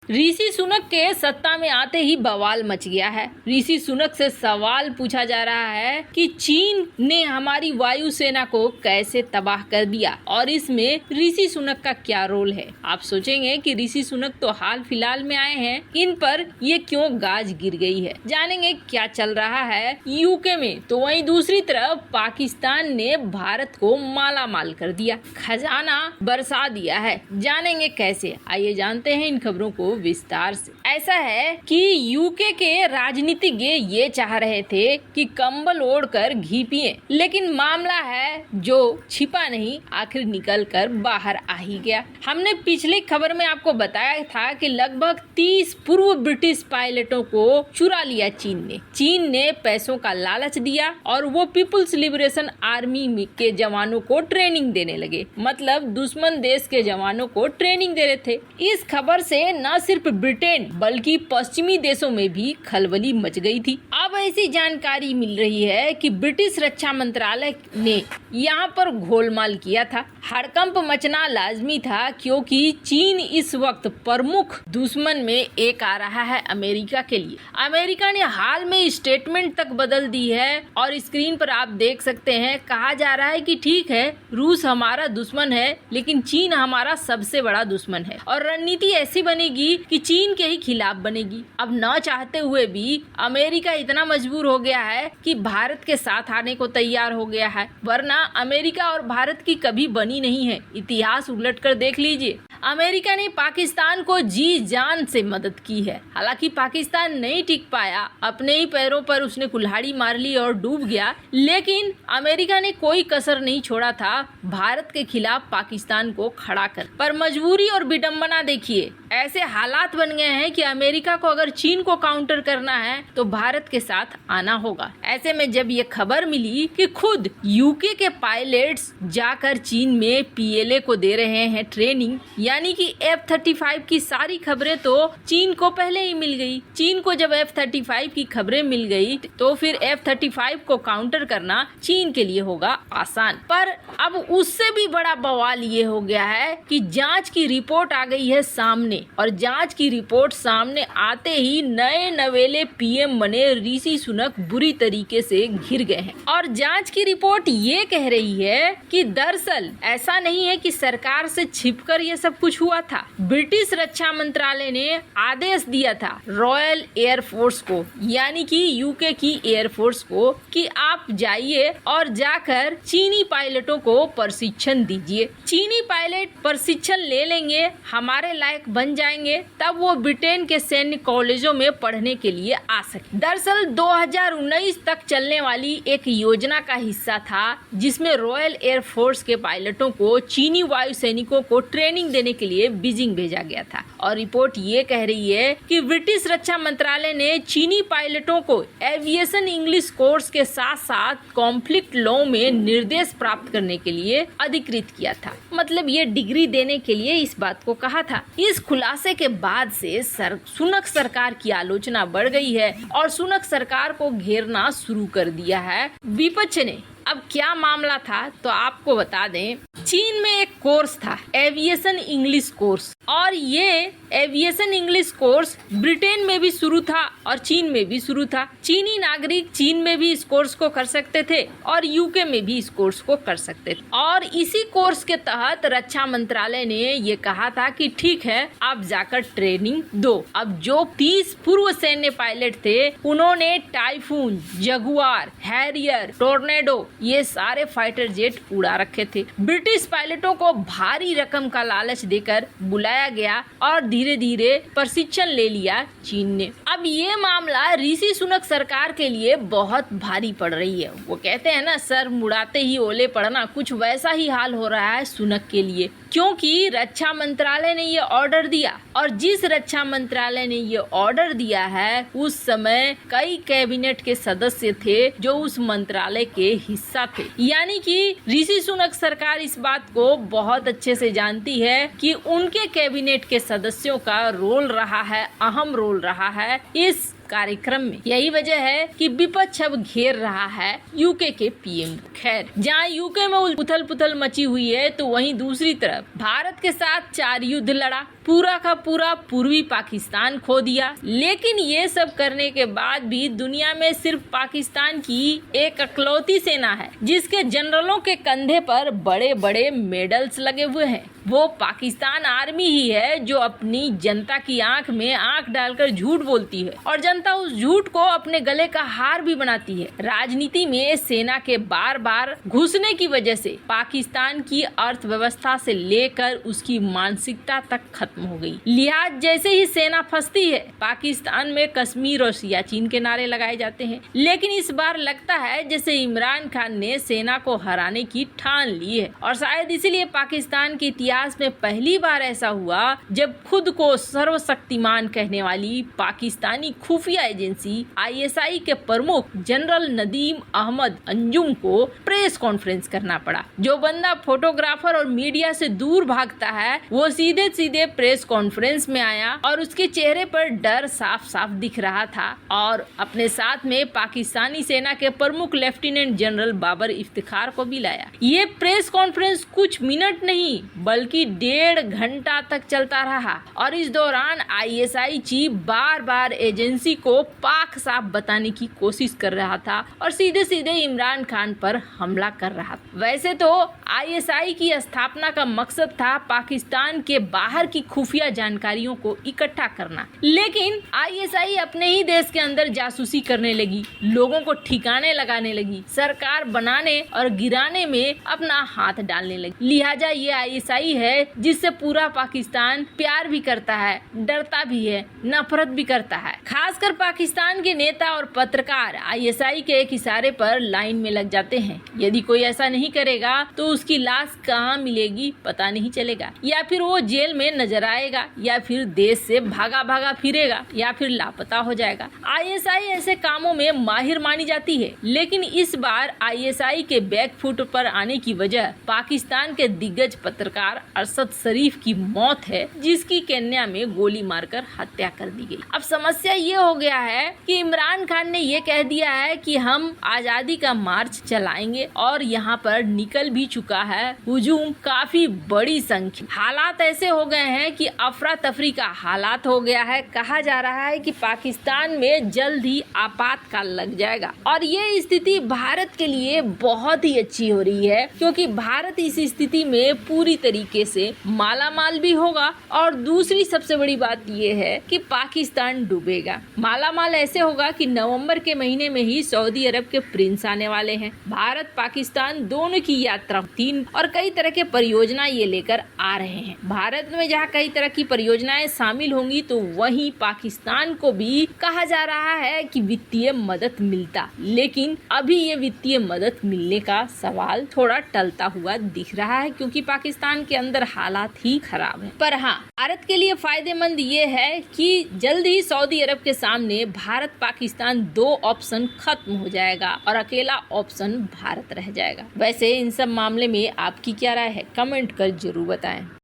ऋषि सुनक के सत्ता में आते ही बवाल मच गया है। ऋषि सुनक से सवाल पूछा जा रहा है कि चीन ने हमारी वायुसेना को कैसे तबाह कर दिया और इसमें ऋषि सुनक का क्या रोल है। आप सोचेंगे कि ऋषि सुनक तो हाल फिलहाल में आए हैं, इन पर ये क्यों गाज गिर गई है। जानेंगे क्या चल रहा है यूके में। तो वहीं दूसरी तरफ पाकिस्तान ने भारत को माला माल कर दिया, खजाना बरसा दिया है। जानेंगे कैसे, आइए जानते हैं इन खबरों को विस्तार से। ऐसा है कि यूके के राजनीतिज्ञ ये चाह रहे थे कि कंबल ओढ़कर घी पिए, लेकिन मामला है जो छिपा नहीं आखिर निकल कर बाहर आ ही गया। हमने पिछली खबर में आपको बताया था कि लगभग 30 पूर्व ब्रिटिश पायलटों को चुरा लिया चीन ने पैसों का लालच दिया और वो पीपुल्स लिबरेशन आर्मी के जवानों को ट्रेनिंग देने लगे। मतलब दुश्मन देश के जवानों को ट्रेनिंग दे रहे थे। इस खबर से न सिर्फ ब्रिटेन बल्कि पश्चिमी देशों में भी खलबली मच गई थी। अब ऐसी जानकारी मिल रही है कि ब्रिटिश रक्षा मंत्रालय ने यहाँ पर घोलमाल किया था। हड़कंप मचना लाजमी था क्योंकि चीन इस वक्त प्रमुख दुश्मन में एक आ रहा है अमेरिका के लिए। अमेरिका ने हाल में स्टेटमेंट तक बदल दी है और स्क्रीन पर आप देख सकते हैं, कहा जा रहा है कि ठीक है रूस हमारा दुश्मन है लेकिन चीन हमारा सबसे बड़ा दुश्मन है और रणनीति ऐसी बनेगी कि चीन के ही खिलाफ बनेगी। अब न चाहते हुए भी अमेरिका इतना मजबूर हो गया है कि भारत के साथ आने को तैयार हो गया है, वरना अमेरिका और भारत की कभी बनी नहीं है। इतिहास उलट कर देख लीजिए। अमेरिका ने पाकिस्तान को जी जान से मदद की है। हालांकि पाकिस्तान नहीं टिक पाया, अपने ही पैरों पर उसने कुल्हाड़ी मार ली और डूब गया, लेकिन अमेरिका ने कोई कसर नहीं छोड़ा था भारत के खिलाफ पाकिस्तान को खड़ा कर। पर मजबूरी और विडंबना देखिए, ऐसे हालात बन गए हैं कि अमेरिका को अगर चीन को काउंटर करना है तो भारत के साथ आना होगा। ऐसे में जब ये खबर मिली कि खुद यूके के पायलट्स जाकर चीन में पीएलए को दे रहे हैं ट्रेनिंग, यानी कि F-35 की सारी खबरें तो चीन को पहले ही मिल गई। चीन को जब F-35 की खबरें मिल गई तो फिर F-35 को काउंटर करना चीन के लिए होगा आसान। पर अब उससे भी बड़ा बवाल ये हो गया है कि जांच की रिपोर्ट आ गई है सामने और जांच की रिपोर्ट सामने आते ही नए नवेले पीएम बने ऋषि सुनक बुरी तरीके से घिर गए हैं। और जांच की रिपोर्ट ये कह रही है कि दरअसल ऐसा नहीं है कि सरकार से छिपकर ये सब कुछ हुआ था। ब्रिटिश रक्षा मंत्रालय ने आदेश दिया था रॉयल एयर फोर्स को, यानी कि यूके की एयर फोर्स को, कि आप जाइए और जाकर चीनी पायलटों को प्रशिक्षण दीजिए। चीनी पायलट प्रशिक्षण ले लेंगे, हमारे लायक बन जाएंगे, तब वो ब्रिटेन के सैन्य कॉलेजों में पढ़ने के लिए आ सके। दरअसल 2019 तक चलने वाली एक योजना का हिस्सा था जिसमें रॉयल एयर फोर्स के पायलटों को चीनी वायु सैनिकों को ट्रेनिंग देने के लिए बीजिंग भेजा गया था। और रिपोर्ट ये कह रही है कि ब्रिटिश रक्षा मंत्रालय ने चीनी पायलटों को एविएशन इंग्लिश कोर्स के साथ साथ कॉन्फ्लिक्ट लॉ में निर्देश प्राप्त करने के लिए अधिकृत किया था। मतलब ये डिग्री देने के लिए इस बात को कहा था। इस खुलासे के बाद से सुनक सरकार की आलोचना बढ़ गई है और सुनक सरकार को घेरना शुरू कर दिया है विपक्ष ने। अब क्या मामला था तो आपको बता दें, चीन में एक कोर्स था एविएशन इंग्लिश कोर्स, और ये एविएशन इंग्लिश कोर्स ब्रिटेन में भी शुरू था और चीन में भी शुरू था। चीनी नागरिक चीन में भी इस कोर्स को कर सकते थे और यूके में भी इस कोर्स को कर सकते थे। और इसी कोर्स के तहत रक्षा मंत्रालय ने ये कहा था कि ठीक है आप जाकर ट्रेनिंग दो। अब जो 30 पूर्व सैन्य पायलट थे उन्होंने टाइफून, जगुआर, हैरियर, टोर्नेडो ये सारे फाइटर जेट उड़ा रखे थे। ब्रिटिश पायलटों को भारी रकम का लालच देकर बुलाया गया और धीरे धीरे प्रशिक्षण ले लिया चीन ने। अब ये मामला ऋषि सुनक सरकार के लिए बहुत भारी पड़ रही है। वो कहते हैं ना, सर मुड़ाते ही ओले पड़ना, कुछ वैसा ही हाल हो रहा है सुनक के लिए, क्योंकि रक्षा मंत्रालय ने ये ऑर्डर दिया और जिस रक्षा मंत्रालय ने ये ऑर्डर दिया है उस समय कई कैबिनेट के सदस्य थे जो उस मंत्रालय के हिस्सा थे। यानी कि ऋषि सुनक सरकार इस बात को बहुत अच्छे से जानती है कि उनके कैबिनेट के सदस्यों का रोल रहा है, अहम रोल रहा है इस कार्यक्रम में। यही वजह है कि विपक्ष अब घेर रहा है यूके के पीएम। खैर, जहां यूके में उथल पुथल मची हुई है तो वहीं दूसरी तरफ भारत के साथ 4 युद्ध लड़ा, पूरा का पूरा पूर्वी पाकिस्तान खो दिया। लेकिन ये सब करने के बाद भी दुनिया में सिर्फ पाकिस्तान की एक इकलौती सेना है जिसके जनरलों के कंधे पर बड़े बड़े मेडल्स लगे हुए हैं। वो पाकिस्तान आर्मी ही है जो अपनी जनता की आंख में आंख डालकर झूठ बोलती है और जनता उस झूठ को अपने गले का हार भी बनाती है। राजनीति में सेना के बार बार घुसने की वजह से पाकिस्तान की अर्थव्यवस्था से लेकर उसकी मानसिकता तक खत्म हो गई। लिहाज जैसे ही सेना फंसती है, पाकिस्तान में कश्मीर और सियाचिन के नारे लगाए जाते हैं। लेकिन इस बार लगता है जैसे इमरान खान ने सेना को हराने की ठान ली है और शायद इसीलिए पाकिस्तान के इतिहास में पहली बार ऐसा हुआ जब खुद को सर्वशक्तिमान कहने वाली पाकिस्तानी खुफिया एजेंसी ISI के प्रमुख जनरल नदीम अहमद अंजुम को प्रेस कॉन्फ्रेंस करना पड़ा। जो बंदा फोटोग्राफर और मीडिया से दूर भागता है वो सीधे सीधे प्रेस कॉन्फ्रेंस में आया और उसके चेहरे पर डर साफ साफ दिख रहा था और अपने साथ में पाकिस्तानी सेना के प्रमुख लेफ्टिनेंट जनरल बाबर इफ्तिखार को भी लाया। ये प्रेस कॉन्फ्रेंस कुछ मिनट नहीं बल्कि 1.5 घंटा तक चलता रहा और इस दौरान ISI चीफ बार बार एजेंसी को पाक साफ बताने की कोशिश कर रहा था और सीधे सीधे इमरान खान पर हमला कर रहा था। वैसे तो ISI की स्थापना का मकसद था पाकिस्तान के बाहर की खुफिया जानकारियों को इकट्ठा करना, लेकिन ISI अपने ही देश के अंदर जासूसी करने लगी, लोगों को ठिकाने लगाने लगी, सरकार बनाने और गिराने में अपना हाथ डालने लगी। लिहाजा ये ISI है जिससे पूरा पाकिस्तान प्यार भी करता है, डरता भी है, नफरत भी करता है। खासकर पाकिस्तान के नेता और पत्रकार ISI के एक इशारे पर लाइन में लग जाते हैं। यदि कोई ऐसा नहीं करेगा तो उसकी लाश कहाँ मिलेगी पता नहीं चलेगा, या फिर वो जेल में नजर आएगा, या फिर देश से भागा भागा फिरेगा, या फिर लापता हो जाएगा। ISI ऐसे कामों में माहिर मानी जाती है, लेकिन इस बार ISI के बैकफुट पर आने की वजह पाकिस्तान के दिग्गज पत्रकार अरशद शरीफ की मौत है, जिसकी केन्या में गोली मारकर हत्या कर दी गई। अब समस्या ये हो गया है कि इमरान खान ने ये कह दिया है कि हम आजादी का मार्च चलाएंगे और यहाँ पर निकल भी चुका है हुजूम काफी बड़ी संख्या। हालात ऐसे हो गए हैं कि अफरा तफरी का हालात हो गया है। कहा जा रहा है कि पाकिस्तान में जल्द ही आपातकाल लग जाएगा और ये स्थिति भारत के लिए बहुत ही अच्छी हो रही है, क्योंकि भारत इस स्थिति में पूरी तरीके से मालामाल भी होगा और दूसरी सबसे बड़ी बात ये है कि पाकिस्तान डूबेगा। मालामाल ऐसे होगा कि नवंबर के महीने में ही सऊदी अरब के प्रिंस आने वाले हैं। भारत पाकिस्तान दोनों की यात्रा 3 और कई तरह के परियोजना ये लेकर आ रहे हैं। भारत में जहाँ कई तरह की परियोजनाएं शामिल होंगी तो वहीं पाकिस्तान को भी कहा जा रहा है कि वित्तीय मदद मिलता, लेकिन अभी ये वित्तीय मदद मिलने का सवाल थोड़ा टलता हुआ दिख रहा है, क्योंकि पाकिस्तान के अंदर हालात ही खराब है। पर हाँ, भारत के लिए फायदेमंद ये है कि जल्द ही सऊदी अरब के सामने भारत पाकिस्तान 2 ऑप्शन खत्म हो जाएगा और अकेला ऑप्शन भारत रह जाएगा। वैसे इन सब मामले में आपकी क्या राय है, कमेंट कर जरूर बताएं।